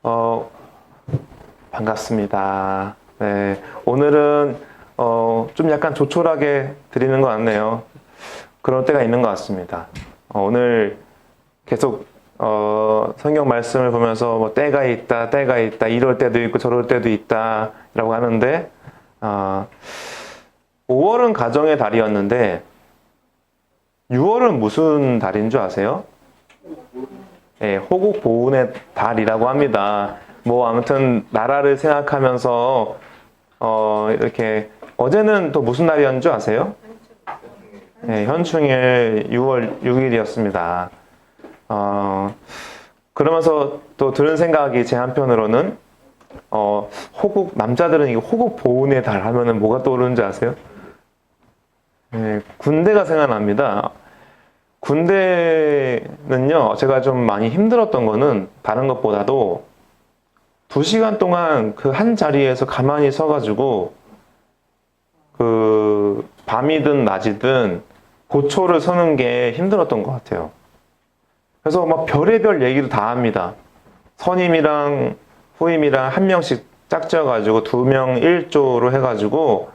어, 반갑습니다. 네, 오늘은 좀 약간 조촐하게 드리는 것 같네요. 그럴 때가 있는 것 같습니다. 오늘 계속 성경 말씀을 보면서 뭐 때가 있다, 때가 있다, 이럴 때도 있고 저럴 때도 있다라고 하는데 5월은 가정의 달이었는데 6월은 무슨 달인 줄 아세요? 네, 호국 보훈의 달이라고 합니다. 뭐 아무튼 나라를 생각하면서 이렇게 어제는 또 무슨 날이었는 줄 아세요? 네, 현충일 6월 6일이었습니다. 그러면서 또 들은 생각이 제 한편으로는 호국 남자들은 이거 호국 보훈의 달 하면은 뭐가 떠오르는지 아세요? 네, 군대가 생각납니다. 군대는요, 제가 좀 많이 힘들었던 거는 다른 것보다도 2시간 동안 그 한 자리에서 가만히 서가지고 그 밤이든 낮이든 고초를 서는 게 힘들었던 것 같아요. 그래서 막 별의별 얘기도 다 합니다. 선임이랑 후임이랑 한 명씩 짝지어가지고 2명 1조로 해가지고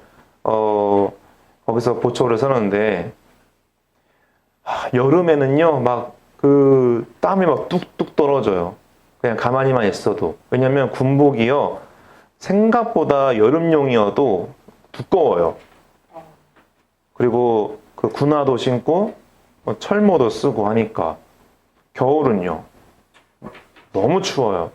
거기서 보초를 서는데 여름에는요, 막 그 땀이 막 뚝뚝 떨어져요. 그냥 가만히만 있어도. 왜냐면 군복이요, 생각보다 여름용이어도 두꺼워요. 그리고 그 군화도 신고 철모도 쓰고 하니까 겨울은요, 너무 추워요.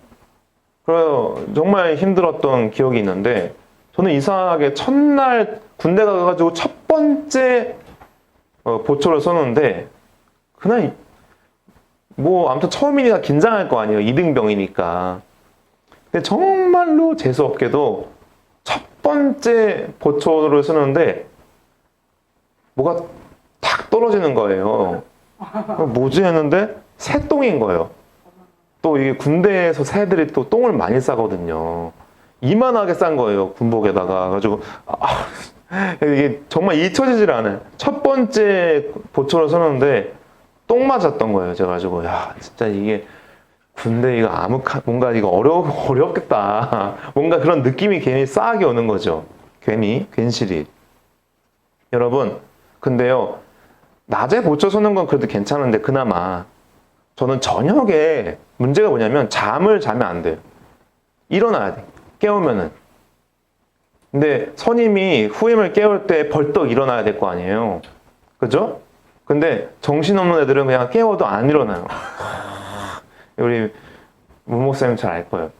그래서 정말 힘들었던 기억이 있는데 저는 이상하게 첫날 군대 가가지고 첫 번째 보초를 쏘는데 그날 뭐 아무튼 처음이니까 긴장할 거 아니에요. 이등병이니까. 근데 정말로 재수없게도 첫 번째 보초를 쓰는데 뭐가 탁 떨어지는 거예요. 뭐지 했는데 새똥인 거예요. 또 이게 군대에서 새들이 또 똥을 많이 싸거든요. 이만하게 싼 거예요, 군복에다가. 가지고 이게 정말 잊혀지질 않아요. 첫 번째 보초를 쏘는데 똥 맞았던 거예요. 제가 가지고 야, 진짜 이게 군대 이거 뭔가 이거 어렵겠다. 뭔가 그런 느낌이 괜히 싸하게 오는 거죠. 괜시리. 여러분, 근데요, 낮에 보초 쏘는 건 그래도 괜찮은데 그나마 저는 저녁에 문제가 뭐냐면 잠을 자면 안 돼요. 일어나야 돼. 깨우면은. 근데 선임이 후임을 깨울 때 벌떡 일어나야 될 거 아니에요. 그죠? 근데 정신없는 애들은 그냥 깨워도 안 일어나요. 우리 문목사님 잘 알 거예요.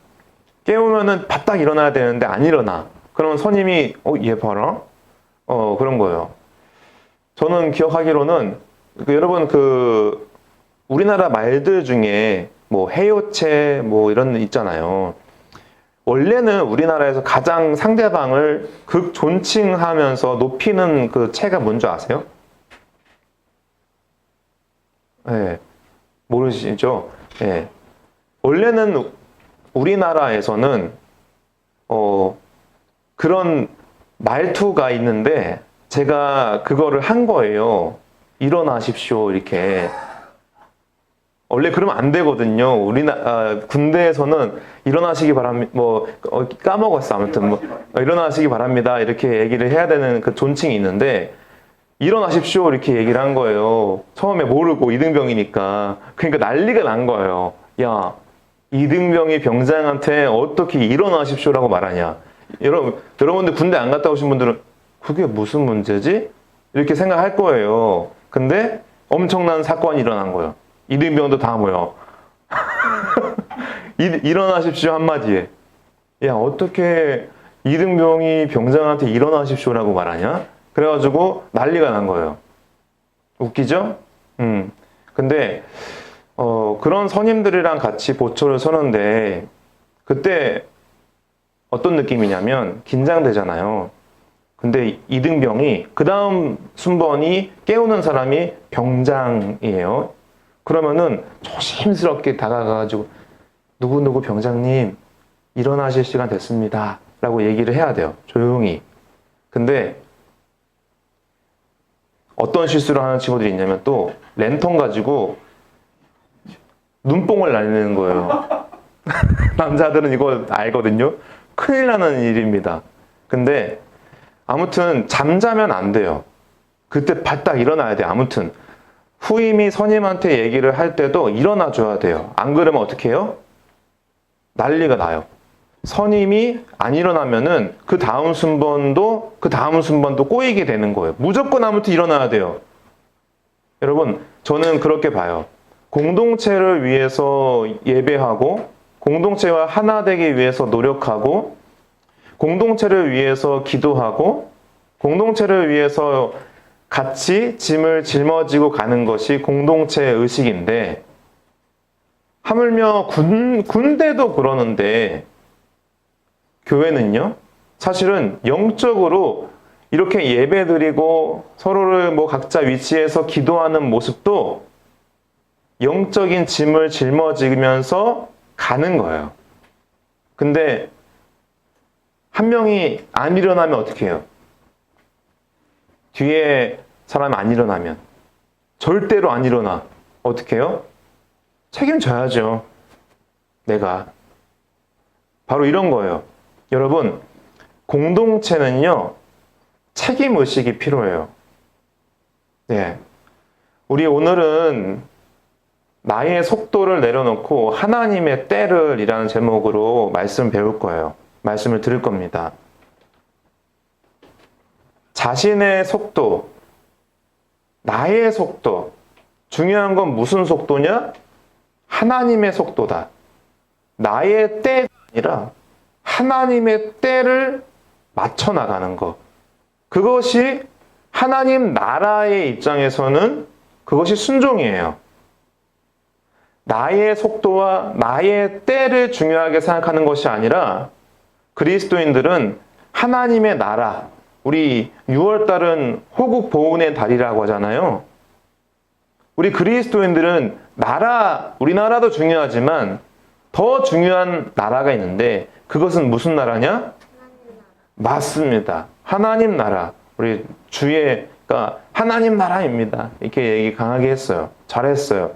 깨우면은 바짝 일어나야 되는데 안 일어나. 그러면 선임이 얘 봐라. 그런 거예요. 저는 기억하기로는 여러분 우리나라 말들 중에 뭐 해요체 뭐 이런 있잖아요. 원래는 우리나라에서 가장 상대방을 극존칭하면서 높이는 그 체가 뭔지 아세요? 네, 모르시죠? 네. 원래는 우리나라에서는 그런 말투가 있는데 제가 그거를 한 거예요. 일어나십시오 이렇게. 원래 그러면 안 되거든요. 군대에서는 일어나시기 바랍니다. 까먹었어. 아무튼 일어나시기 바랍니다. 이렇게 얘기를 해야 되는 그 존칭이 있는데 일어나십시오 이렇게 얘기를 한 거예요. 처음에 모르고 이등병이니까. 그러니까 난리가 난 거예요. 야, 이등병이 병장한테 어떻게 일어나십시오라고 말하냐. 여러분들 군대 안 갔다 오신 분들은 그게 무슨 문제지? 이렇게 생각할 거예요. 근데 엄청난 사건이 일어난 거예요. 이등병도 다 모여. 일어나십시오 한마디에. 야, 어떻게 이등병이 병장한테 일어나십시오라고 말하냐? 그래가지고 난리가 난 거예요. 웃기죠? 근데 그런 선임들이랑 같이 보초를 서는데 그때 어떤 느낌이냐면 긴장되잖아요. 근데 이등병이 그 다음 순번이 깨우는 사람이 병장이에요. 그러면은 조심스럽게 다가가가지고 누구누구 병장님 일어나실 시간 됐습니다 라고 얘기를 해야 돼요. 조용히. 근데 어떤 실수를 하는 친구들이 있냐면 또 랜턴 가지고 눈뽕을 날리는 거예요. 남자들은 이거 알거든요. 큰일 나는 일입니다. 근데 아무튼 잠자면 안 돼요. 그때 바짝 일어나야 돼요. 아무튼 후임이 선임한테 얘기를 할 때도 일어나 줘야 돼요. 안 그러면 어떻게 해요? 난리가 나요. 선임이 안 일어나면은 그 다음 순번도 꼬이게 되는 거예요. 무조건 아무튼 일어나야 돼요. 여러분, 저는 그렇게 봐요. 공동체를 위해서 예배하고 공동체와 하나 되기 위해서 노력하고 공동체를 위해서 기도하고 공동체를 위해서 같이 짐을 짊어지고 가는 것이 공동체 의식인데, 하물며 군대도 그러는데 교회는요, 사실은 영적으로 이렇게 예배드리고 서로를 뭐 각자 위치에서 기도하는 모습도 영적인 짐을 짊어지면서 가는 거예요. 근데 한 명이 안 일어나면 어떻게 해요? 뒤에 사람이 안 일어나면, 절대로 안 일어나. 어떻게 해요? 책임져야죠. 내가. 바로 이런 거예요. 여러분, 공동체는요, 책임의식이 필요해요. 네. 우리 오늘은 나의 속도를 내려놓고 하나님의 때를 이라는 제목으로 말씀 배울 거예요. 말씀을 들을 겁니다. 자신의 속도, 나의 속도, 중요한 건 무슨 속도냐? 하나님의 속도다. 나의 때가 아니라 하나님의 때를 맞춰 나가는 것. 그것이 하나님 나라의 입장에서는 그것이 순종이에요. 나의 속도와 나의 때를 중요하게 생각하는 것이 아니라, 그리스도인들은 하나님의 나라, 우리 6월달은 호국 보훈의 달이라고 하잖아요. 우리 그리스도인들은 우리나라도 중요하지만 더 중요한 나라가 있는데, 그것은 무슨 나라냐? 맞습니다. 하나님 나라. 우리 주의가 하나님 나라입니다. 이렇게 얘기 강하게 했어요. 잘했어요.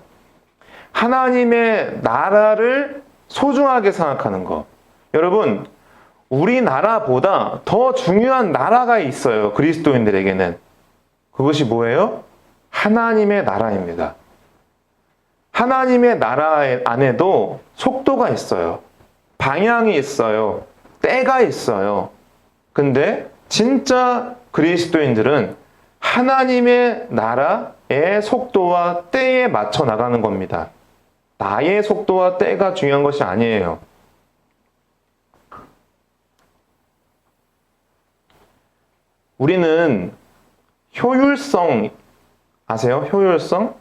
하나님의 나라를 소중하게 생각하는 것. 여러분, 우리나라보다 더 중요한 나라가 있어요. 그리스도인들에게는. 그것이 뭐예요? 하나님의 나라입니다. 하나님의 나라 안에도 속도가 있어요. 방향이 있어요. 때가 있어요. 근데 진짜 그리스도인들은 하나님의 나라의 속도와 때에 맞춰 나가는 겁니다. 나의 속도와 때가 중요한 것이 아니에요. 우리는 효율성, 아세요? 효율성?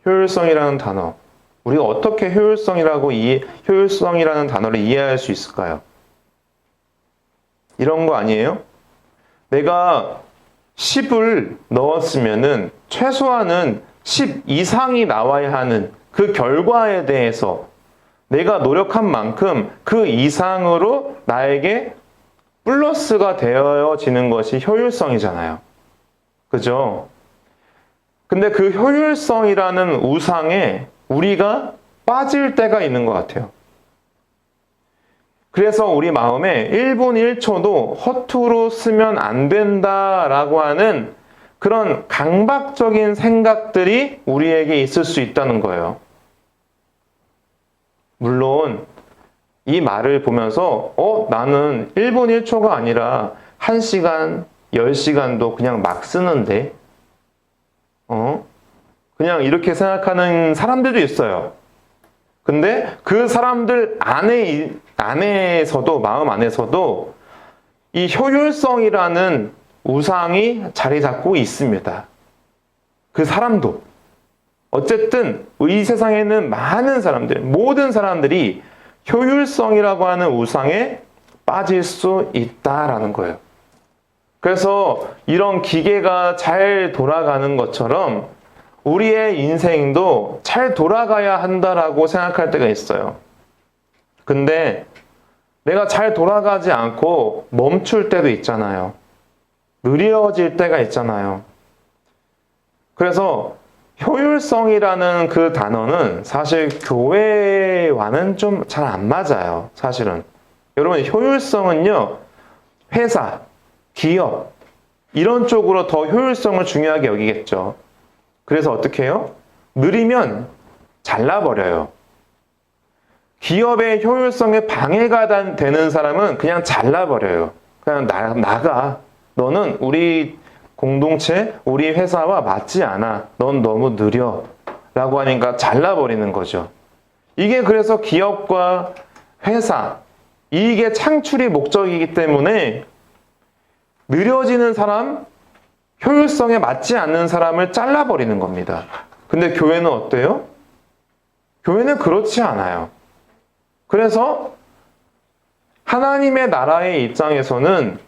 효율성이라는 단어. 우리가 어떻게 효율성이라는 단어를 이해할 수 있을까요? 이런 거 아니에요? 내가 10을 넣었으면은 최소한은 10 이상이 나와야 하는 그 결과에 대해서 내가 노력한 만큼 그 이상으로 나에게 플러스가 되어지는 것이 효율성이잖아요. 그죠? 근데 그 효율성이라는 우상에 우리가 빠질 때가 있는 것 같아요. 그래서 우리 마음에 1분 1초도 허투루 쓰면 안 된다라고 하는 그런 강박적인 생각들이 우리에게 있을 수 있다는 거예요. 물론 이 말을 보면서 나는 1분 1초가 아니라 1시간, 10시간도 그냥 막 쓰는데 그냥 이렇게 생각하는 사람들도 있어요. 근데 그 사람들 안에서도, 마음 안에서도 이 효율성이라는 우상이 자리 잡고 있습니다. 그 사람도. 어쨌든 이 세상에는 많은 사람들, 모든 사람들이 효율성이라고 하는 우상에 빠질 수 있다라는 거예요. 그래서 이런 기계가 잘 돌아가는 것처럼 우리의 인생도 잘 돌아가야 한다라고 생각할 때가 있어요. 근데 내가 잘 돌아가지 않고 멈출 때도 있잖아요. 느려질 때가 있잖아요. 그래서 효율성이라는 그 단어는 사실 교회와는 좀 잘 안 맞아요. 사실은. 여러분, 효율성은요, 회사, 기업, 이런 쪽으로 더 효율성을 중요하게 여기겠죠. 그래서 어떻게 해요? 느리면 잘라버려요. 기업의 효율성에 방해가 되는 사람은 그냥 잘라버려요. 그냥 나가. 너는 우리 공동체, 우리 회사와 맞지 않아. 넌 너무 느려. 라고 하니까 잘라버리는 거죠. 이게 그래서 기업과 회사, 이익의 창출이 목적이기 때문에 느려지는 사람, 효율성에 맞지 않는 사람을 잘라버리는 겁니다. 근데 교회는 어때요? 교회는 그렇지 않아요. 그래서 하나님의 나라의 입장에서는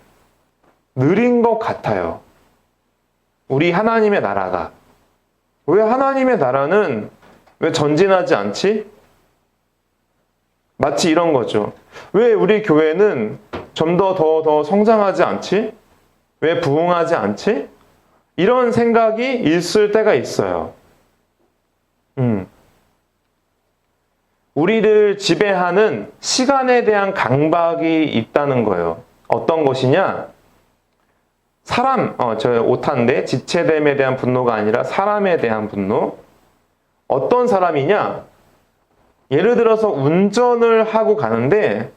느린 것 같아요. 우리 하나님의 나라가. 왜 하나님의 나라는 왜 전진하지 않지? 마치 이런 거죠. 왜 우리 교회는 좀 더 성장하지 않지? 왜 부흥하지 않지? 이런 생각이 있을 때가 있어요. 우리를 지배하는 시간에 대한 강박이 있다는 거예요. 어떤 것이냐? 저 5탄인데 지체됨에 대한 분노가 아니라 사람에 대한 분노. 어떤 사람이냐? 예를 들어서 운전을 하고 가는데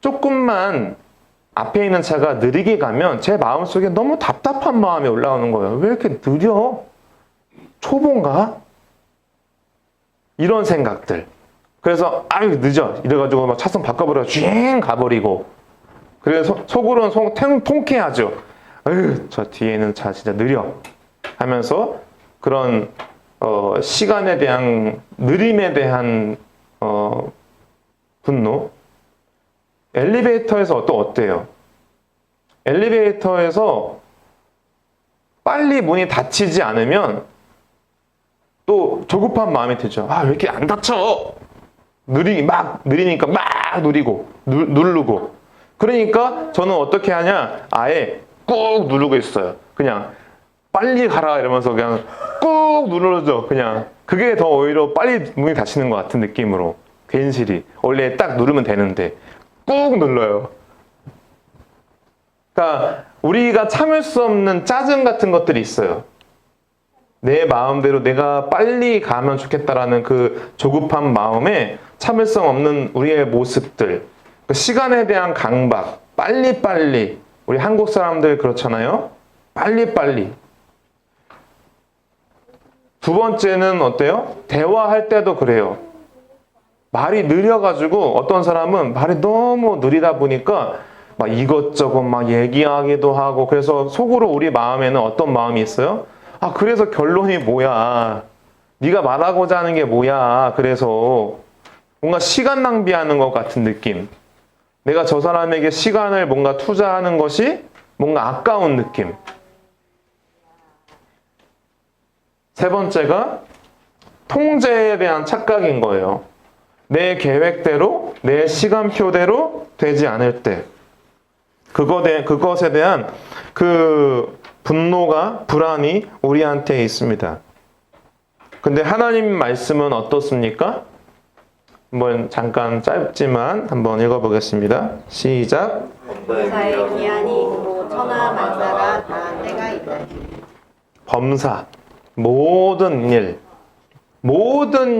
조금만 앞에 있는 차가 느리게 가면 제 마음속에 너무 답답한 마음이 올라오는 거예요. 왜 이렇게 느려? 초보인가? 이런 생각들. 그래서 아유 늦어 이래가지고 막 차선 바꿔버려 쥐잉 가버리고 그래서 속으로는 통쾌하죠. 아유 저 뒤에 있는 차 진짜 느려 하면서 그런 시간에 대한 느림에 대한 분노. 엘리베이터에서 또 어때요? 엘리베이터에서 빨리 문이 닫히지 않으면 또 조급한 마음이 들죠. 아, 왜 이렇게 안 닫혀? 느리니까 막 누르고. 그러니까 저는 어떻게 하냐? 아예 꾹 누르고 있어요. 그냥 빨리 가라 이러면서 그냥 꾹 눌러줘. 그냥 그게 더 오히려 빨리 문이 닫히는 것 같은 느낌으로. 괜시리. 원래 딱 누르면 되는데 꾹 눌러요. 그러니까 우리가 참을 수 없는 짜증 같은 것들이 있어요. 내 마음대로 내가 빨리 가면 좋겠다라는 그 조급한 마음에 참을성 없는 우리의 모습들. 그 시간에 대한 강박. 빨리빨리. 우리 한국 사람들 그렇잖아요. 빨리빨리. 두 번째는 어때요? 대화할 때도 그래요. 말이 느려가지고 어떤 사람은 말이 너무 느리다 보니까 막 이것저것 막 얘기하기도 하고 그래서 속으로 우리 마음에는 어떤 마음이 있어요? 아 그래서 결론이 뭐야? 네가 말하고자 하는 게 뭐야? 그래서 뭔가 시간 낭비하는 것 같은 느낌. 내가 저 사람에게 시간을 뭔가 투자하는 것이 뭔가 아까운 느낌. 세 번째가 통제에 대한 착각인 거예요. 내 계획대로, 내 시간표대로 되지 않을 때 그것에 대한 그 분노가, 불안이 우리한테 있습니다. 근데 하나님 말씀은 어떻습니까? 한번 잠깐 짧지만 한번 읽어보겠습니다. 시작. 범사의 기한이 있고 천하 만사가 다 때가 있다. 범사, 모든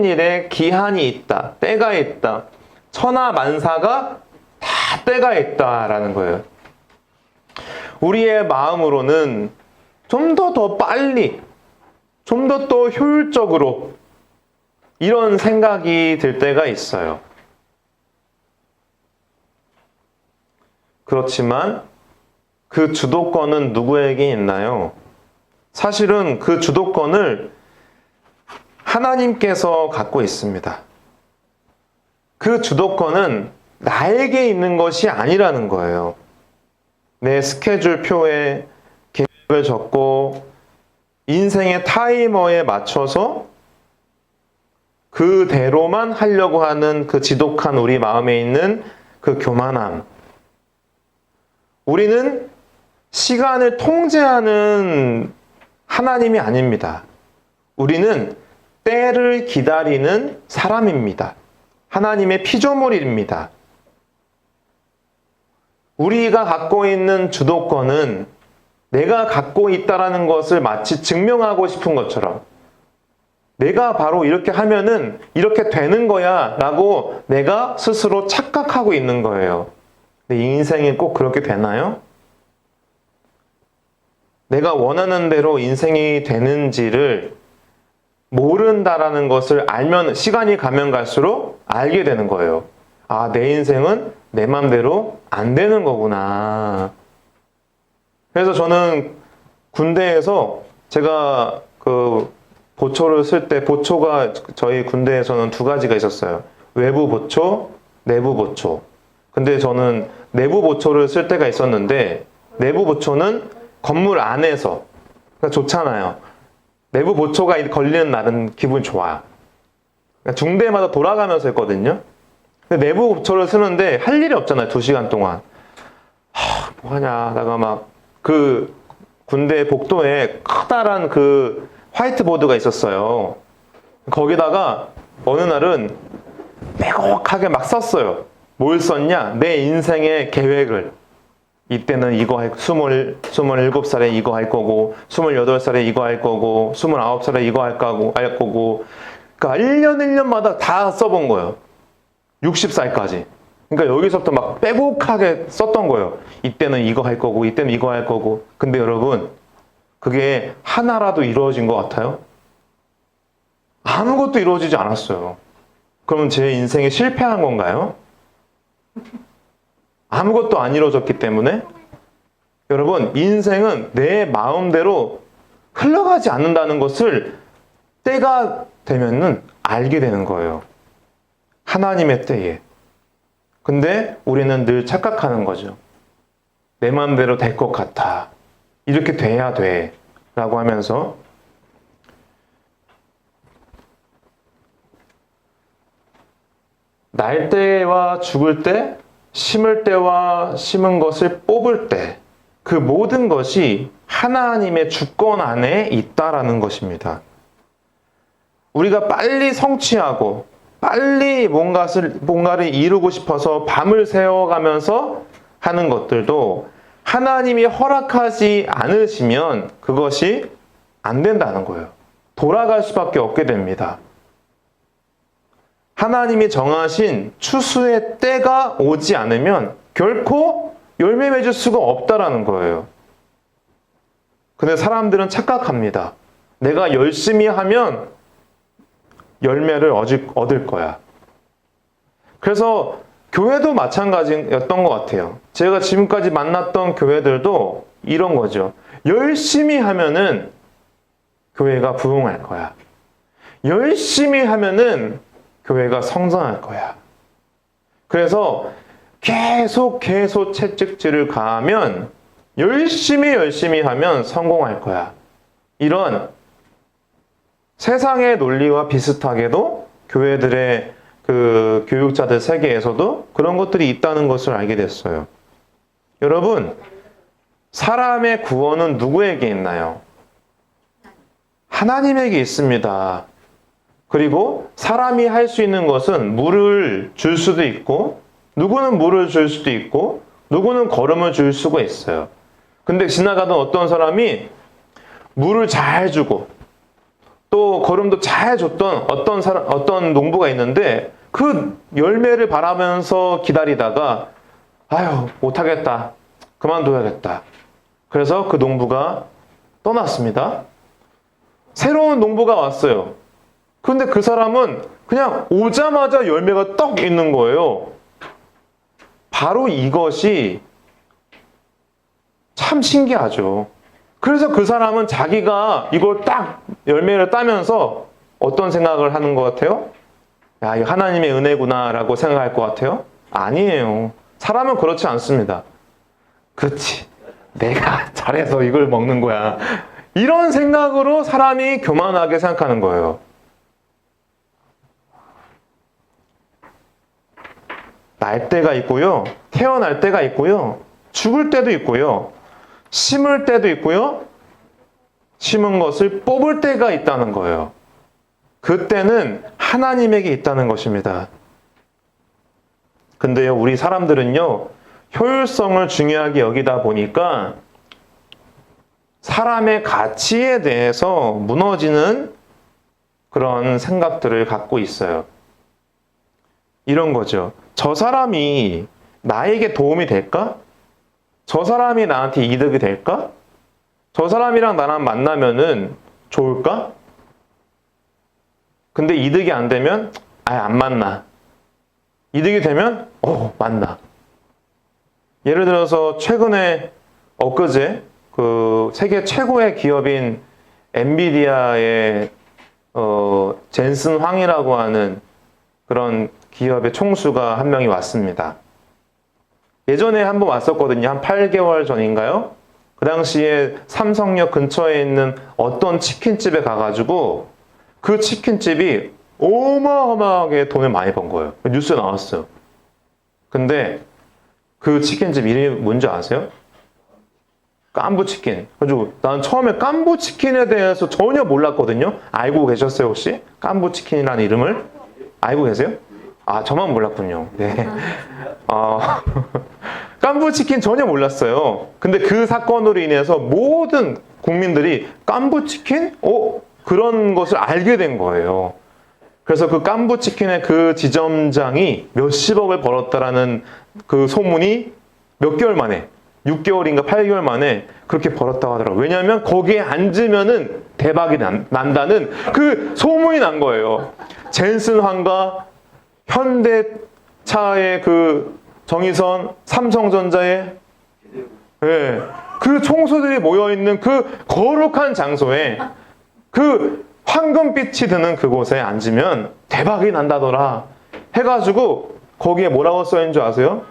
일에 기한이 있다, 때가 있다. 천하 만사가 다 때가 있다라는 거예요. 우리의 마음으로는 좀 더 빨리, 좀 더 효율적으로 이런 생각이 들 때가 있어요. 그렇지만 그 주도권은 누구에게 있나요? 사실은 그 주도권을 하나님께서 갖고 있습니다. 그 주도권은 나에게 있는 것이 아니라는 거예요. 내 스케줄표에 계획을 적고 인생의 타이머에 맞춰서 그대로만 하려고 하는 그 지독한 우리 마음에 있는 그 교만함. 우리는 시간을 통제하는 하나님이 아닙니다. 우리는 때를 기다리는 사람입니다. 하나님의 피조물입니다. 우리가 갖고 있는 주도권은 내가 갖고 있다라는 것을 마치 증명하고 싶은 것처럼 내가 바로 이렇게 하면은 이렇게 되는 거야 라고 내가 스스로 착각하고 있는 거예요. 근데 인생이 꼭 그렇게 되나요? 내가 원하는 대로 인생이 되는지를 모른다라는 것을 알면 시간이 가면 갈수록 알게 되는 거예요. 아, 내 인생은 내 맘대로 안 되는 거구나. 그래서 저는 군대에서 제가 그 보초를 쓸 때 보초가 저희 군대에서는 두 가지가 있었어요. 외부 보초, 내부 보초. 근데 저는 내부 보초를 쓸 때가 있었는데 내부 보초는 건물 안에서 그러니까 좋잖아요. 내부 보초가 걸리는 날은 기분 좋아. 그러니까 중대마다 돌아가면서 했거든요. 근데 내부 보초를 쓰는데 할 일이 없잖아요. 2시간 동안. 뭐하냐. 내가 막 그 군대 복도에 커다란 그 화이트보드가 있었어요. 거기다가 어느 날은 빼곡하게 막 썼어요. 뭘 썼냐? 내 인생의 계획을. 이때는 이거 할, 27살에 이거 할 거고, 28살에 이거 할 거고, 29살에 이거 할 거고, 그러니까 1년마다 다 써본 거예요. 60살까지. 그러니까 여기서부터 막 빼곡하게 썼던 거예요. 이때는 이거 할 거고, 이때는 이거 할 거고. 근데 여러분, 그게 하나라도 이루어진 것 같아요? 아무것도 이루어지지 않았어요. 그러면 제 인생이 실패한 건가요? 아무것도 안 이루어졌기 때문에 여러분 인생은 내 마음대로 흘러가지 않는다는 것을 때가 되면은 알게 되는 거예요. 하나님의 때에. 근데 우리는 늘 착각하는 거죠. 내 마음대로 될 것 같아. 이렇게 돼야 돼. 라고 하면서 날 때와 죽을 때 심을 때와 심은 것을 뽑을 때 그 모든 것이 하나님의 주권 안에 있다라는 것입니다. 우리가 빨리 성취하고 빨리 뭔가를 이루고 싶어서 밤을 새워가면서 하는 것들도 하나님이 허락하지 않으시면 그것이 안 된다는 거예요. 돌아갈 수밖에 없게 됩니다. 하나님이 정하신 추수의 때가 오지 않으면 결코 열매 맺을 수가 없다라는 거예요. 근데 사람들은 착각합니다. 내가 열심히 하면 열매를 얻을 거야. 그래서 교회도 마찬가지였던 것 같아요. 제가 지금까지 만났던 교회들도 이런 거죠. 열심히 하면은 교회가 부흥할 거야. 열심히 하면은 교회가 성장할 거야. 그래서 계속 채찍질을 가하면 열심히 하면 성공할 거야. 이런 세상의 논리와 비슷하게도 교회들의 그 교육자들 세계에서도 그런 것들이 있다는 것을 알게 됐어요. 여러분, 사람의 구원은 누구에게 있나요? 하나님에게 있습니다. 그리고 사람이 할 수 있는 것은 물을 줄 수도 있고, 누구는 물을 줄 수도 있고, 누구는 걸음을 줄 수가 있어요. 근데 지나가던 어떤 사람이 물을 잘 주고, 또 걸음도 잘 줬던 어떤 농부가 있는데, 그 열매를 바라면서 기다리다가, 아유, 못하겠다. 그만둬야겠다. 그래서 그 농부가 떠났습니다. 새로운 농부가 왔어요. 근데 그 사람은 그냥 오자마자 열매가 떡 있는 거예요. 바로 이것이 참 신기하죠. 그래서 그 사람은 자기가 이걸 딱 열매를 따면서 어떤 생각을 하는 것 같아요? 야, 이거 하나님의 은혜구나 라고 생각할 것 같아요? 아니에요. 사람은 그렇지 않습니다. 그렇지. 내가 잘해서 이걸 먹는 거야. 이런 생각으로 사람이 교만하게 생각하는 거예요. 날 때가 있고요. 태어날 때가 있고요. 죽을 때도 있고요. 심을 때도 있고요. 심은 것을 뽑을 때가 있다는 거예요. 그때는 하나님에게 있다는 것입니다. 근데요, 우리 사람들은요, 효율성을 중요하게 여기다 보니까 사람의 가치에 대해서 무너지는 그런 생각들을 갖고 있어요. 이런 거죠. 저 사람이 나에게 도움이 될까? 저 사람이 나한테 이득이 될까? 저 사람이랑 나랑 만나면은 좋을까? 근데 이득이 안 되면 안 만나. 이득이 되면 만나. 예를 들어서 최근에 엊그제 그 세계 최고의 기업인 엔비디아의 젠슨 황이라고 하는 그런 기업의 총수가 한 명이 왔습니다. 예전에 한번 왔었거든요. 한 8개월 전인가요? 그 당시에 삼성역 근처에 있는 어떤 치킨집에 가가지고 그 치킨집이 어마어마하게 돈을 많이 번 거예요. 뉴스에 나왔어요. 근데 그 치킨집 이름이 뭔지 아세요? 깐부치킨. 그래가지고 난 처음에 깐부치킨에 대해서 전혀 몰랐거든요. 알고 계셨어요, 혹시? 깐부치킨이라는 이름을? 알고 계세요? 저만 몰랐군요. 네. 깐부치킨 전혀 몰랐어요. 근데 그 사건으로 인해서 모든 국민들이 깐부치킨? 그런 것을 알게 된 거예요. 그래서 그 깐부치킨의 그 지점장이 몇십억을 벌었다라는 그 소문이 몇 개월 만에, 6개월인가 8개월 만에 그렇게 벌었다고 하더라고요. 왜냐하면 거기에 앉으면은 대박이 난다는 그 소문이 난 거예요. 젠슨 황과 현대차의 그 정의선, 삼성전자의 그 총수들이 모여있는 그 거룩한 장소에 그 황금빛이 드는 그곳에 앉으면 대박이 난다더라 해가지고 거기에 뭐라고 써있는 줄 아세요?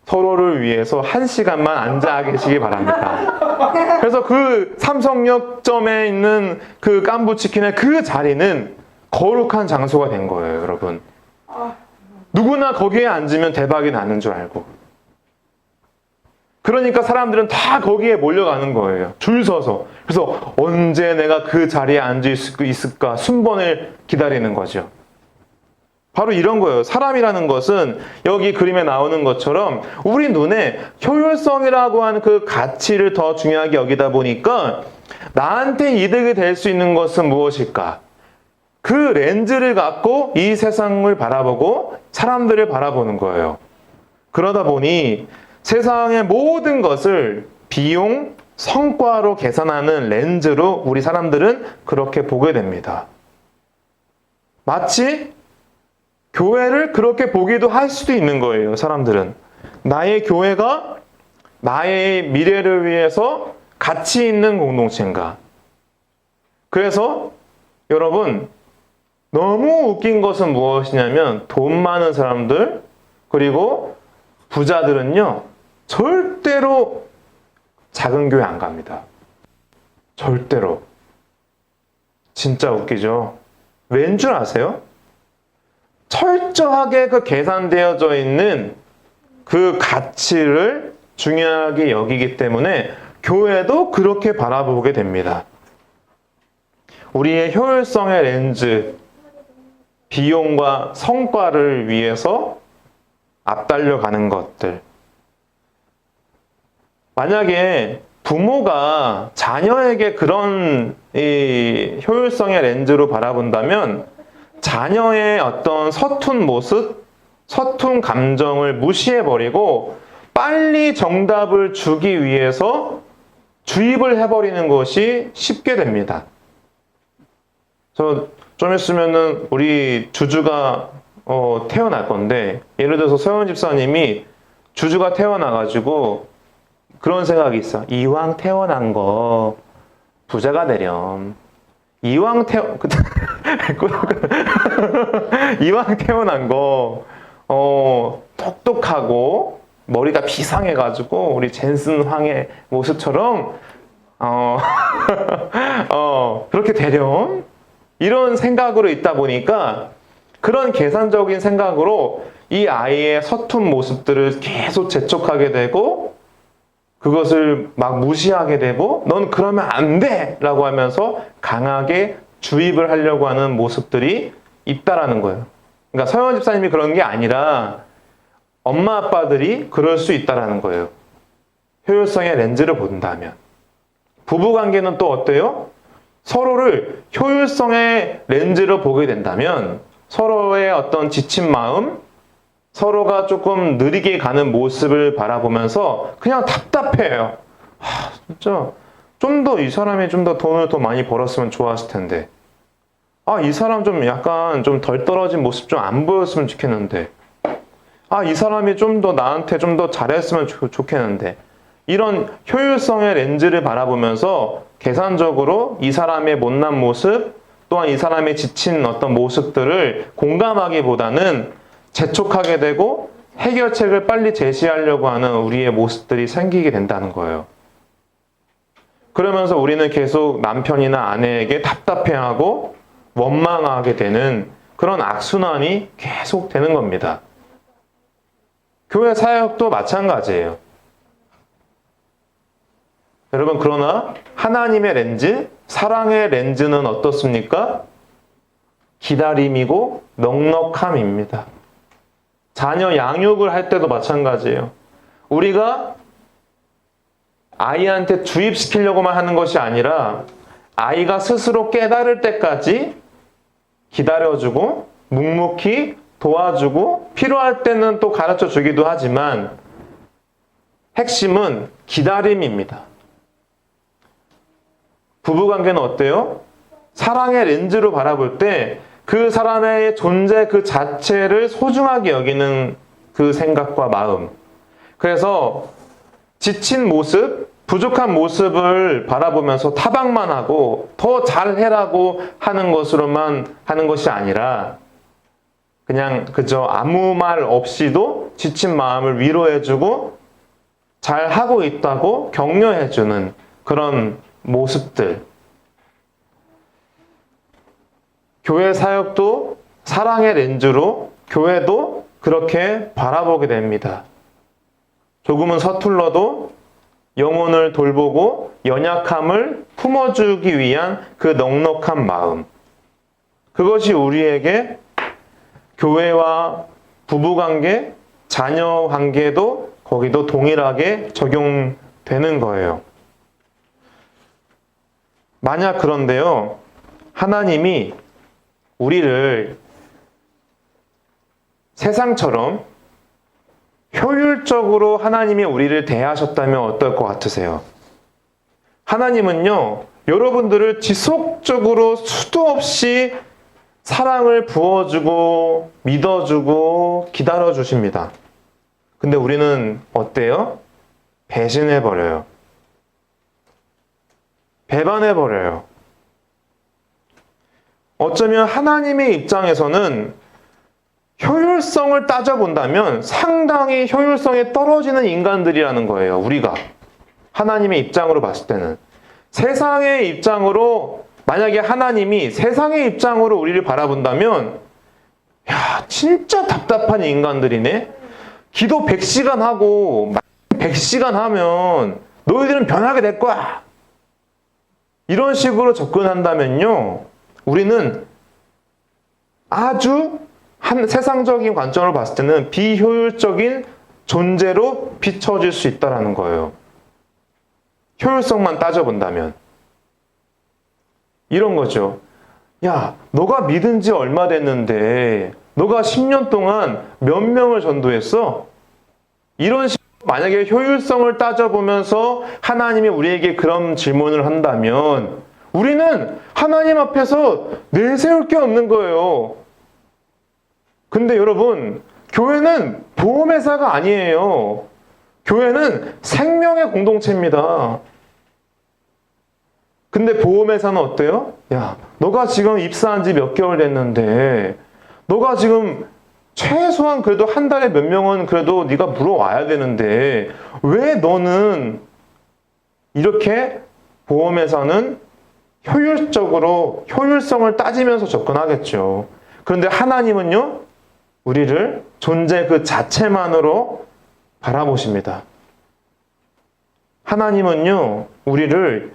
서로를 위해서 1시간만 앉아 계시기 바랍니다. 그래서 그 삼성역점에 있는 그 깐부치킨의 그 자리는 거룩한 장소가 된 거예요, 여러분. 누구나 거기에 앉으면 대박이 나는 줄 알고. 그러니까 사람들은 다 거기에 몰려가는 거예요. 줄 서서. 그래서 언제 내가 그 자리에 앉을 수 있을까 순번을 기다리는 거죠. 바로 이런 거예요. 사람이라는 것은 여기 그림에 나오는 것처럼 우리 눈에 효율성이라고 하는 그 가치를 더 중요하게 여기다 보니까 나한테 이득이 될 수 있는 것은 무엇일까? 그 렌즈를 갖고 이 세상을 바라보고 사람들을 바라보는 거예요. 그러다 보니 세상의 모든 것을 비용, 성과로 계산하는 렌즈로 우리 사람들은 그렇게 보게 됩니다. 마치 교회를 그렇게 보기도 할 수도 있는 거예요, 사람들은. 나의 교회가 나의 미래를 위해서 가치 있는 공동체인가? 그래서 여러분, 너무 웃긴 것은 무엇이냐면 돈 많은 사람들 그리고 부자들은요 절대로 작은 교회 안 갑니다. 절대로. 진짜 웃기죠? 왠 줄 아세요? 철저하게 그 계산되어져 있는 그 가치를 중요하게 여기기 때문에 교회도 그렇게 바라보게 됩니다. 우리의 효율성의 렌즈, 비용과 성과를 위해서 앞달려가는 것들. 만약에 부모가 자녀에게 그런 이 효율성의 렌즈로 바라본다면 자녀의 어떤 서툰 모습, 서툰 감정을 무시해버리고 빨리 정답을 주기 위해서 주입을 해버리는 것이 쉽게 됩니다. 좀 있으면은 우리 주주가 태어날 건데, 예를 들어서 서현 집사님이 주주가 태어나가지고 그런 생각이 있어. 이왕 태어난 거 부자가 되렴. 이왕 태어난 거 똑똑하고 머리가 비상해가지고 우리 젠슨 황의 모습처럼 그렇게 되렴. 이런 생각으로 있다 보니까 그런 계산적인 생각으로 이 아이의 서툰 모습들을 계속 재촉하게 되고 그것을 막 무시하게 되고 넌 그러면 안 돼! 라고 하면서 강하게 주입을 하려고 하는 모습들이 있다라는 거예요. 그러니까 서영 집사님이 그런 게 아니라 엄마 아빠들이 그럴 수 있다라는 거예요. 효율성의 렌즈를 본다면. 부부관계는 또 어때요? 서로를 효율성의 렌즈로 보게 된다면 서로의 어떤 지친 마음, 서로가 조금 느리게 가는 모습을 바라보면서 그냥 답답해요. 진짜 좀 더 이 사람이 좀 더 돈을 더 많이 벌었으면 좋았을 텐데. 이 사람 좀 약간 좀 덜 떨어진 모습 좀 안 보였으면 좋겠는데. 이 사람이 좀 더 나한테 좀 더 잘했으면 좋겠는데. 이런 효율성의 렌즈를 바라보면서 계산적으로 이 사람의 못난 모습, 또한 이 사람의 지친 어떤 모습들을 공감하기보다는 재촉하게 되고 해결책을 빨리 제시하려고 하는 우리의 모습들이 생기게 된다는 거예요. 그러면서 우리는 계속 남편이나 아내에게 답답해하고 원망하게 되는 그런 악순환이 계속 되는 겁니다. 교회 사역도 마찬가지예요. 여러분, 그러나 하나님의 렌즈, 사랑의 렌즈는 어떻습니까? 기다림이고 넉넉함입니다. 자녀 양육을 할 때도 마찬가지예요. 우리가 아이한테 주입시키려고만 하는 것이 아니라 아이가 스스로 깨달을 때까지 기다려주고 묵묵히 도와주고 필요할 때는 또 가르쳐 주기도 하지만 핵심은 기다림입니다. 부부관계는 어때요? 사랑의 렌즈로 바라볼 때 그 사람의 존재 그 자체를 소중하게 여기는 그 생각과 마음. 그래서 지친 모습, 부족한 모습을 바라보면서 타박만 하고 더 잘해라고 하는 것으로만 하는 것이 아니라 그냥 그저 아무 말 없이도 지친 마음을 위로해주고 잘하고 있다고 격려해주는 그런 모습들. 교회 사역도 사랑의 렌즈로 교회도 그렇게 바라보게 됩니다. 조금은 서툴러도 영혼을 돌보고 연약함을 품어주기 위한 그 넉넉한 마음. 그것이 우리에게 교회와 부부관계, 자녀관계도 거기도 동일하게 적용되는 거예요. 만약 그런데요, 하나님이 우리를 세상처럼 효율적으로 하나님이 우리를 대하셨다면 어떨 것 같으세요? 하나님은요, 여러분들을 지속적으로 수도 없이 사랑을 부어주고 믿어주고 기다려주십니다. 근데 우리는 어때요? 배신해버려요. 배반해버려요. 어쩌면 하나님의 입장에서는 효율성을 따져본다면 상당히 효율성이 떨어지는 인간들이라는 거예요. 우리가. 하나님의 입장으로 봤을 때는. 세상의 입장으로, 만약에 하나님이 세상의 입장으로 우리를 바라본다면 야, 진짜 답답한 인간들이네. 기도 100시간 하고 100시간 하면 너희들은 변하게 될 거야. 이런 식으로 접근한다면요, 우리는 아주 세상적인 관점으로 봤을 때는 비효율적인 존재로 비춰질 수 있다는 거예요. 효율성만 따져본다면. 이런 거죠. 야, 너가 믿은 지 얼마 됐는데 너가 10년 동안 몇 명을 전도했어? 이런 식으로 만약에 효율성을 따져보면서 하나님이 우리에게 그런 질문을 한다면 우리는 하나님 앞에서 내세울 게 없는 거예요. 근데 여러분, 교회는 보험회사가 아니에요. 교회는 생명의 공동체입니다. 근데 보험회사는 어때요? 야, 너가 지금 입사한 지 몇 개월 됐는데 너가 지금 최소한 그래도 한 달에 몇 명은 그래도 네가 물어와야 되는데 왜 너는 이렇게 보험회사는 효율적으로 효율성을 따지면서 접근하겠죠. 그런데 하나님은요, 우리를 존재 그 자체만으로 바라보십니다. 하나님은요, 우리를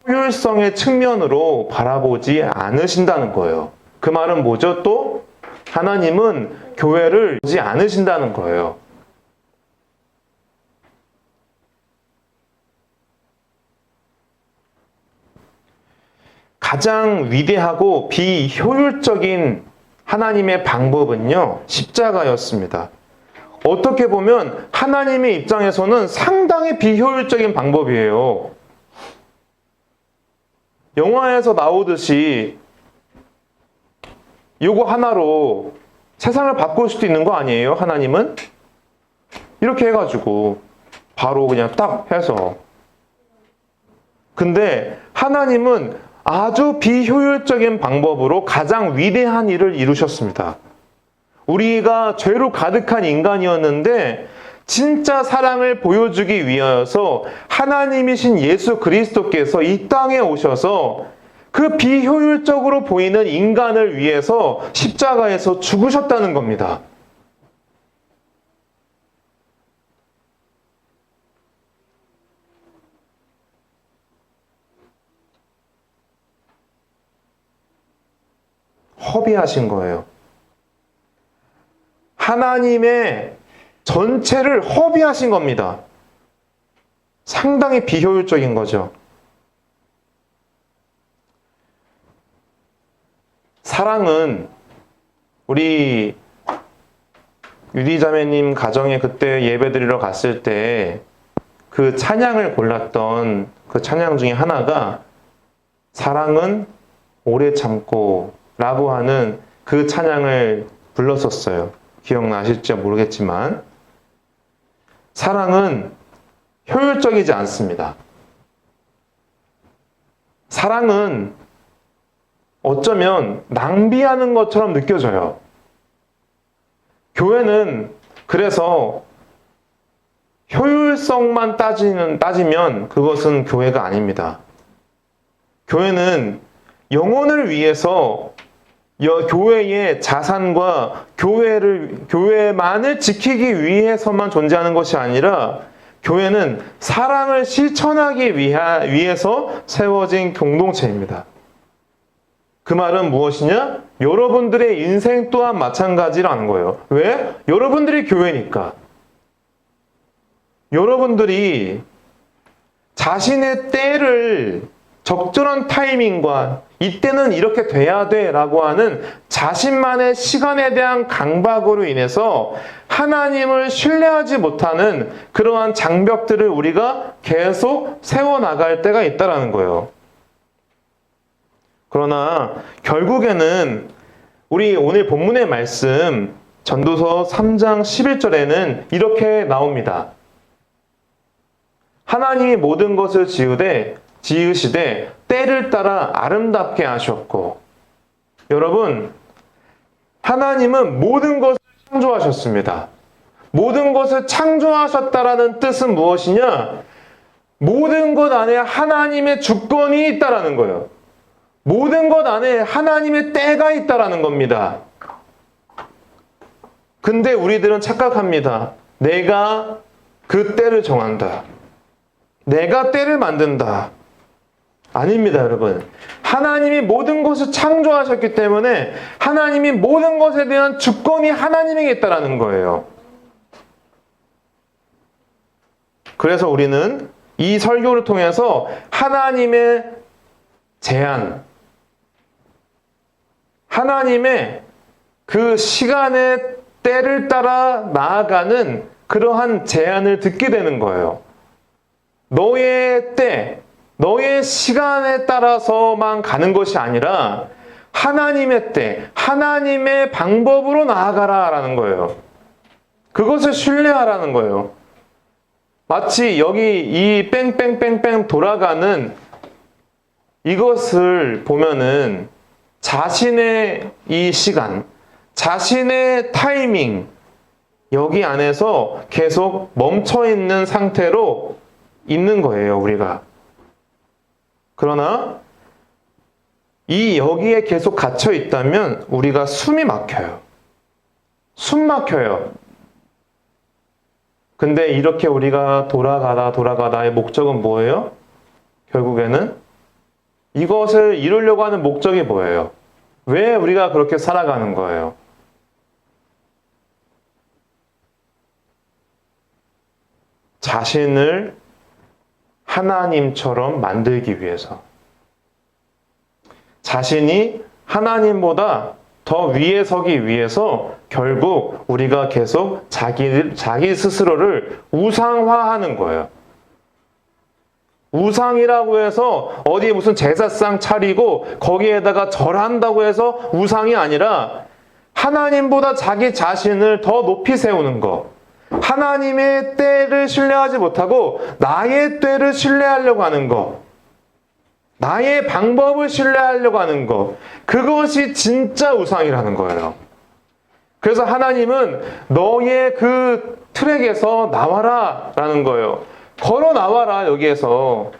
효율성의 측면으로 바라보지 않으신다는 거예요. 그 말은 뭐죠? 또 하나님은 교회를 보지 않으신다는 거예요. 가장 위대하고 비효율적인 하나님의 방법은요, 십자가였습니다. 어떻게 보면 하나님의 입장에서는 상당히 비효율적인 방법이에요. 영화에서 나오듯이 요거 하나로 세상을 바꿀 수도 있는 거 아니에요? 하나님은? 이렇게 해가지고 바로 그냥 딱 해서. 근데 하나님은 아주 비효율적인 방법으로 가장 위대한 일을 이루셨습니다. 우리가 죄로 가득한 인간이었는데 진짜 사랑을 보여주기 위하여서 하나님이신 예수 그리스도께서 이 땅에 오셔서 그 비효율적으로 보이는 인간을 위해서 십자가에서 죽으셨다는 겁니다. 허비하신 거예요. 하나님의 전체를 허비하신 겁니다. 상당히 비효율적인 거죠. 사랑은 우리 유디자매님 가정에 그때 예배 드리러 갔을 때 그 찬양을 골랐던 그 찬양 중에 하나가 사랑은 오래 참고 라고 하는 그 찬양을 불렀었어요. 기억나실지 모르겠지만 사랑은 효율적이지 않습니다. 사랑은 어쩌면 낭비하는 것처럼 느껴져요. 교회는 그래서 효율성만 따지면 그것은 교회가 아닙니다. 교회는 영혼을 위해서 교회의 자산과 교회만을 지키기 위해서만 존재하는 것이 아니라 교회는 사랑을 실천하기 위해서 세워진 공동체입니다. 그 말은 무엇이냐? 여러분들의 인생 또한 마찬가지라는 거예요. 왜? 여러분들이 교회니까. 여러분들이 자신의 때를 적절한 타이밍과 이때는 이렇게 돼야 돼 라고 하는 자신만의 시간에 대한 강박으로 인해서 하나님을 신뢰하지 못하는 그러한 장벽들을 우리가 계속 세워나갈 때가 있다는 거예요. 그러나 결국에는 우리 오늘 본문의 말씀 전도서 3장 11절에는 이렇게 나옵니다. 하나님이 모든 것을 지으시되 때를 따라 아름답게 하셨고. 여러분, 하나님은 모든 것을 창조하셨습니다. 모든 것을 창조하셨다라는 뜻은 무엇이냐? 모든 것 안에 하나님의 주권이 있다라는 거예요. 모든 것 안에 하나님의 때가 있다라는 겁니다. 근데 우리들은 착각합니다. 내가 그 때를 정한다. 내가 때를 만든다. 아닙니다, 여러분. 하나님이 모든 것을 창조하셨기 때문에 하나님이 모든 것에 대한 주권이 하나님에게 있다는 거예요. 그래서 우리는 이 설교를 통해서 하나님의 제한, 하나님의 그 시간의 때를 따라 나아가는 그러한 제안을 듣게 되는 거예요. 너의 때, 너의 시간에 따라서만 가는 것이 아니라 하나님의 때, 하나님의 방법으로 나아가라라는 거예요. 그것을 신뢰하라는 거예요. 마치 여기 이 뺑뺑뺑뺑 돌아가는 이것을 보면은 자신의 이 시간, 자신의 타이밍, 여기 안에서 계속 멈춰있는 상태로 있는 거예요, 우리가. 그러나 여기에 계속 갇혀 있다면 우리가 숨이 막혀요. 숨 막혀요. 근데 이렇게 우리가 돌아가다의 목적은 뭐예요? 결국에는 이것을 이루려고 하는 목적이 뭐예요? 왜 우리가 그렇게 살아가는 거예요? 자신을 하나님처럼 만들기 위해서. 자신이 하나님보다 더 위에 서기 위해서 결국 우리가 계속 자기 스스로를 우상화하는 거예요. 우상이라고 해서 어디 무슨 제사상 차리고 거기에다가 절한다고 해서 우상이 아니라 하나님보다 자기 자신을 더 높이 세우는 거. 하나님의 때를 신뢰하지 못하고 나의 때를 신뢰하려고 하는 거. 나의 방법을 신뢰하려고 하는 것. 그것이 진짜 우상이라는 거예요. 그래서 하나님은 너의 그 트랙에서 나와라 라는 거예요. 걸어 나와라 여기에서.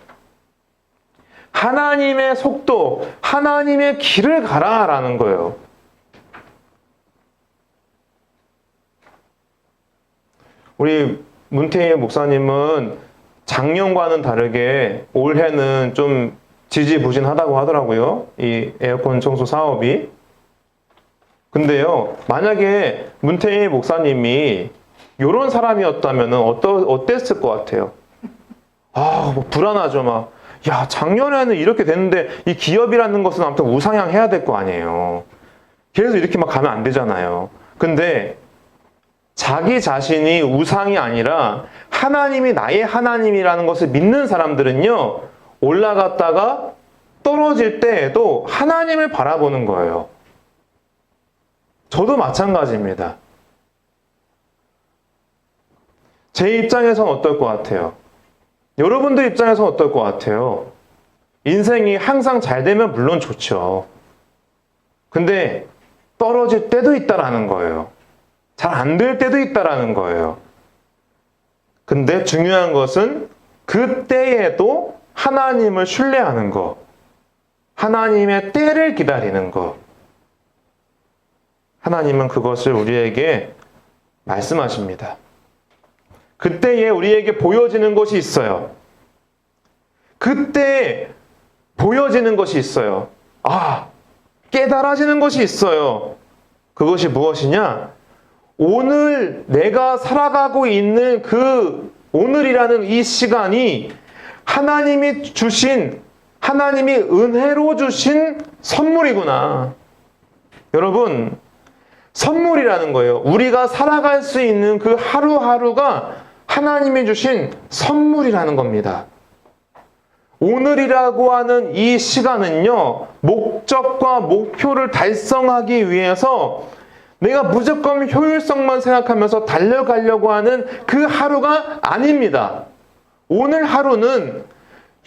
하나님의 속도, 하나님의 길을 가라 라는 거예요. 우리 문태희 목사님은 작년과는 다르게 올해는 좀 지지부진하다고 하더라고요. 이 에어컨 청소 사업이. 근데요, 만약에 문태희 목사님이 이런 사람이었다면 어땠을 것 같아요? 뭐 불안하죠, 막. 야, 작년에는 이렇게 됐는데 이 기업이라는 것은 아무튼 우상향해야 될 거 아니에요. 계속 이렇게 막 가면 안 되잖아요. 근데 자기 자신이 우상이 아니라 하나님이 나의 하나님이라는 것을 믿는 사람들은요, 올라갔다가 떨어질 때에도 하나님을 바라보는 거예요. 저도 마찬가지입니다. 제 입장에서는 어떨 것 같아요? 여러분들 입장에서는 어떨 것 같아요? 인생이 항상 잘 되면 물론 좋죠. 근데 떨어질 때도 있다라는 거예요. 잘 안 될 때도 있다라는 거예요. 근데 중요한 것은 그때에도 하나님을 신뢰하는 것, 하나님의 때를 기다리는 것. 하나님은 그것을 우리에게 말씀하십니다. 그때에 우리에게 보여지는 것이 있어요. 그때 보여지는 것이 있어요. 깨달아지는 것이 있어요. 그것이 무엇이냐? 오늘 내가 살아가고 있는 그 오늘이라는 이 시간이 하나님이 주신, 하나님이 은혜로 주신 선물이구나. 여러분, 선물이라는 거예요. 우리가 살아갈 수 있는 그 하루하루가 하나님이 주신 선물이라는 겁니다. 오늘이라고 하는 이 시간은요, 목적과 목표를 달성하기 위해서 내가 무조건 효율성만 생각하면서 달려가려고 하는 그 하루가 아닙니다. 오늘 하루는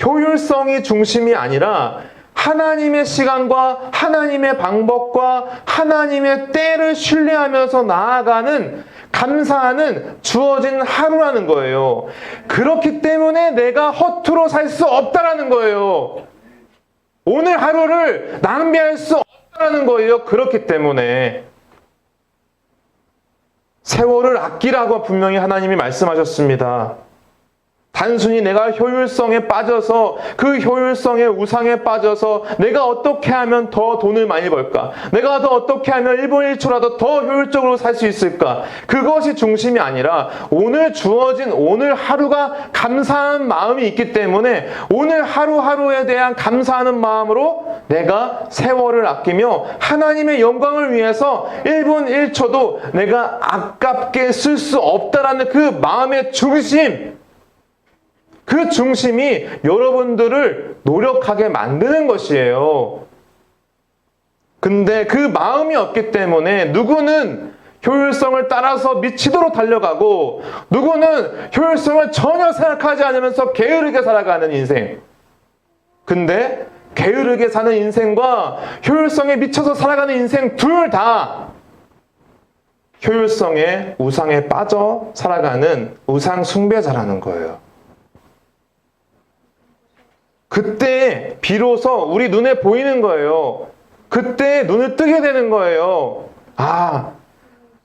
효율성이 중심이 아니라 하나님의 시간과 하나님의 방법과 하나님의 때를 신뢰하면서 나아가는, 감사하는 주어진 하루라는 거예요. 그렇기 때문에 내가 허투루 살 수 없다라는 거예요. 오늘 하루를 낭비할 수 없다라는 거예요. 그렇기 때문에 세월을 아끼라고 분명히 하나님이 말씀하셨습니다. 단순히 내가 효율성에 빠져서 그 효율성의 우상에 빠져서 내가 어떻게 하면 더 돈을 많이 벌까? 내가 더 어떻게 하면 1분 1초라도 더 효율적으로 살 수 있을까? 그것이 중심이 아니라 오늘 주어진 오늘 하루가 감사한 마음이 있기 때문에 오늘 하루하루에 대한 감사하는 마음으로 내가 세월을 아끼며 하나님의 영광을 위해서 1분 1초도 내가 아깝게 쓸 수 없다라는 그 마음의 중심, 그 중심이 여러분들을 노력하게 만드는 것이에요. 근데 그 마음이 없기 때문에 누구는 효율성을 따라서 미치도록 달려가고 누구는 효율성을 전혀 생각하지 않으면서 게으르게 살아가는 인생. 근데 게으르게 사는 인생과 효율성에 미쳐서 살아가는 인생 둘 다 효율성의 우상에 빠져 살아가는 우상 숭배자라는 거예요. 그때 비로소 우리 눈에 보이는 거예요. 그때 눈을 뜨게 되는 거예요.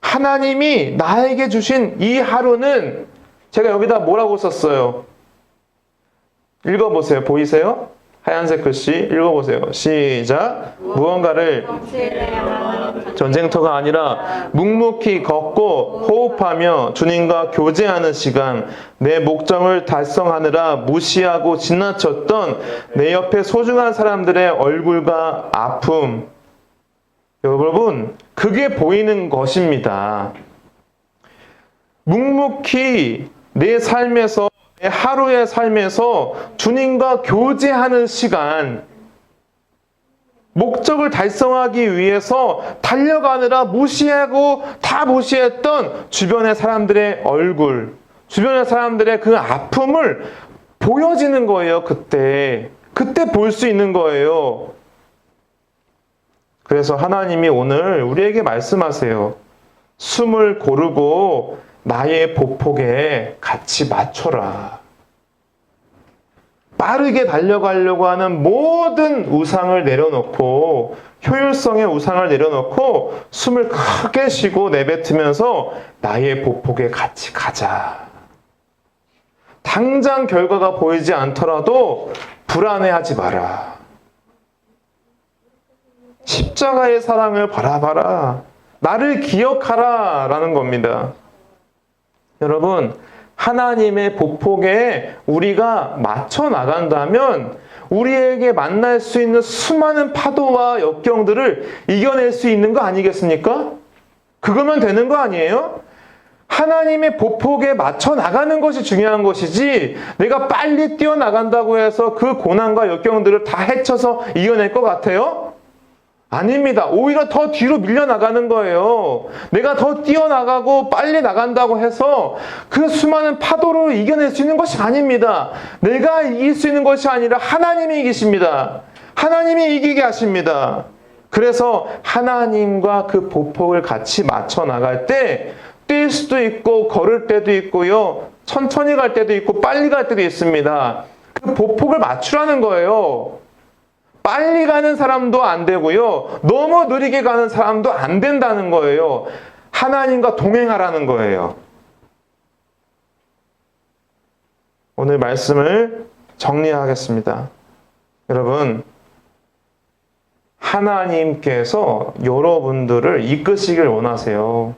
하나님이 나에게 주신 이 하루는 제가 여기다 뭐라고 썼어요? 읽어보세요. 보이세요? 하얀색 글씨 읽어보세요. 시작. 무언가를 전쟁터가 아니라 묵묵히 걷고 호흡하며 주님과 교제하는 시간, 내 목적을 달성하느라 무시하고 지나쳤던 내 옆에 소중한 사람들의 얼굴과 아픔. 여러분, 그게 보이는 것입니다. 묵묵히 내 삶에서, 내 하루의 삶에서 주님과 교제하는 시간, 목적을 달성하기 위해서 달려가느라 무시하고 다 무시했던 주변의 사람들의 얼굴, 주변의 사람들의 그 아픔을 보여지는 거예요. 그때 볼 수 있는 거예요. 그래서 하나님이 오늘 우리에게 말씀하세요. 숨을 고르고 나의 보폭에 같이 맞춰라. 빠르게 달려가려고 하는 모든 우상을 내려놓고, 효율성의 우상을 내려놓고 숨을 크게 쉬고 내뱉으면서 나의 보폭에 같이 가자. 당장 결과가 보이지 않더라도 불안해하지 마라. 십자가의 사랑을 바라봐라. 나를 기억하라 라는 겁니다. 여러분, 하나님의 보폭에 우리가 맞춰 나간다면 우리에게 만날 수 있는 수많은 파도와 역경들을 이겨낼 수 있는 거 아니겠습니까? 그거면 되는 거 아니에요? 하나님의 보폭에 맞춰 나가는 것이 중요한 것이지, 내가 빨리 뛰어나간다고 해서 그 고난과 역경들을 다 헤쳐서 이겨낼 것 같아요? 아닙니다. 오히려 더 뒤로 밀려나가는 거예요. 내가 더 뛰어나가고 빨리 나간다고 해서 그 수많은 파도를 이겨낼 수 있는 것이 아닙니다. 내가 이길 수 있는 것이 아니라 하나님이 이기십니다. 하나님이 이기게 하십니다. 그래서 하나님과 그 보폭을 같이 맞춰 나갈 때 뛸 수도 있고 걸을 때도 있고요. 천천히 갈 때도 있고 빨리 갈 때도 있습니다. 그 보폭을 맞추라는 거예요. 빨리 가는 사람도 안 되고요. 너무 느리게 가는 사람도 안 된다는 거예요. 하나님과 동행하라는 거예요. 오늘 말씀을 정리하겠습니다. 여러분, 하나님께서 여러분들을 이끄시길 원하세요.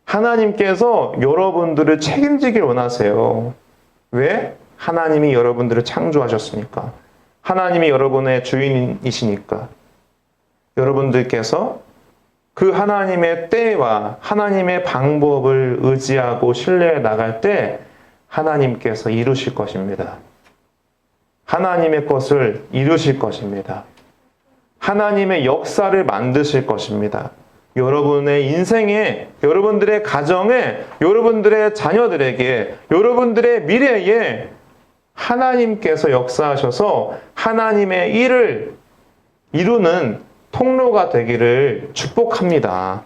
하나님께서 여러분들을 책임지길 원하세요. 왜? 하나님이 여러분들을 창조하셨으니까. 하나님이 여러분의 주인이시니까. 여러분들께서 그 하나님의 때와 하나님의 방법을 의지하고 신뢰해 나갈 때 하나님께서 이루실 것입니다. 하나님의 것을 이루실 것입니다. 하나님의 역사를 만드실 것입니다. 여러분의 인생에, 여러분들의 가정에, 여러분들의 자녀들에게, 여러분들의 미래에 하나님께서 역사하셔서 하나님의 일을 이루는 통로가 되기를 축복합니다.